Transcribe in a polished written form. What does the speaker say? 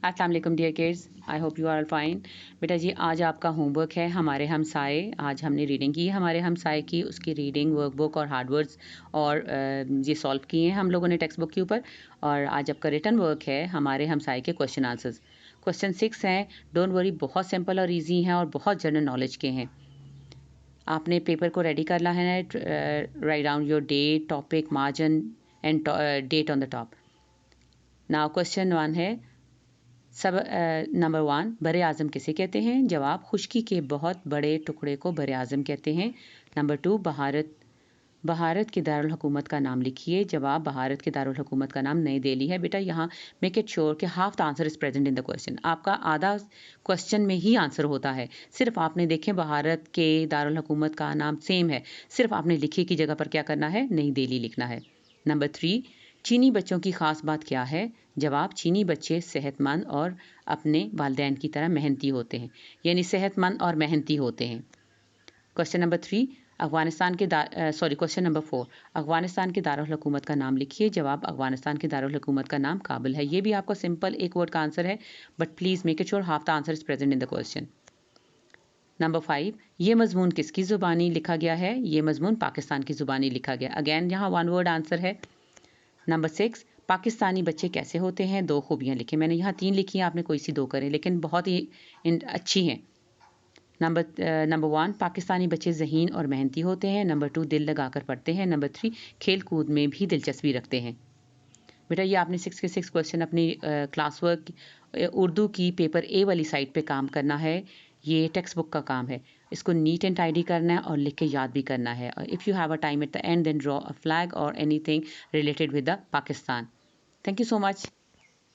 अस्सलाम वालेकुम dear kids, I hope you are fine. बेटा जी, आज आपका होमवर्क है हमारे हमसाए। आज हमने रीडिंग की है हमारे हमसाए की, उसकी रीडिंग वर्कबुक और हार्डवर्ड्स और ये सॉल्व किए हैं हम लोगों ने टेक्स्ट बुक के ऊपर। और आज आपका रिटर्न वर्क है हमारे हमसाए के क्वेश्चन आंसर्स। क्वेश्चन 6 हैं, डोंट वरी, बहुत सिंपल और ईजी हैं और बहुत जनरल नॉलेज के हैं। आपने पेपर को रेडी करना है, write down your date, topic, margin and date on the top. Now question 1 है, सब नंबर 1, बर आज़म किसे कहते हैं? जवाब, खुशकी के बहुत बड़े टुकड़े को बर आज़म कहते हैं। नंबर 2, भारत की दारुल हुकूमत का नाम लिखिए। जवाब, भारत की दारुल हुकूमत का नाम नई दिल्ली है। बेटा यहाँ मेक इट श्योर कि half the answer is present in the question. आपका आधा क्वेश्चन में ही आंसर होता है। सिर्फ आपने देखें भारत के दारुल हुकूमत का नाम सेम है, सिर्फ आपने लिखी की जगह पर क्या करना है, नई दिल्ली लिखना है। नंबर 3, चीनी बच्चों की खास बात क्या है? जवाब, चीनी बच्चे सेहतमंद और अपने वालिदैन की तरह मेहनती होते हैं, यानी सेहतमंद और मेहनती होते हैं। Question number 3, question number 4, Afghanistan के दारुल हुकूमत का नाम लिखिए। जवाब, अफगानिस्तान के दारुल हुकूमत का नाम काबुल है। ये भी आपका सिंपल एक वर्ड का आंसर है, but please make it sure half the answer is present in the question. Number 5, ये मजमून किसकी ज़ुबानी लिखा गया है? ये मजमून पाकिस्तान की ज़ुबानी लिखा गया। अगेन यहाँ वन वर्ड आंसर है। नंबर 6, पाकिस्तानी बच्चे कैसे होते हैं? 2 खूबियाँ लिखें। मैंने यहाँ 3 लिखी हैं, आपने कोई सी 2 करें, लेकिन बहुत ही अच्छी हैं। नंबर 1, पाकिस्तानी बच्चे ज़हीन और मेहनती होते हैं। नंबर 2, दिल लगाकर पढ़ते हैं। नंबर 3, खेल कूद में भी दिलचस्पी रखते हैं। बेटा ये आपने 6 के 6 क्वेश्चन अपनी क्लास वर्क उर्दू की पेपर ए वाली साइड पे काम करना है। ये टेक्स्ट बुक का काम है, इसको नीट एंड टाइडी करना है और लिख के याद भी करना है। If you have a time at the end, then draw a flag और anything related with the Pakistan. Thank you so much.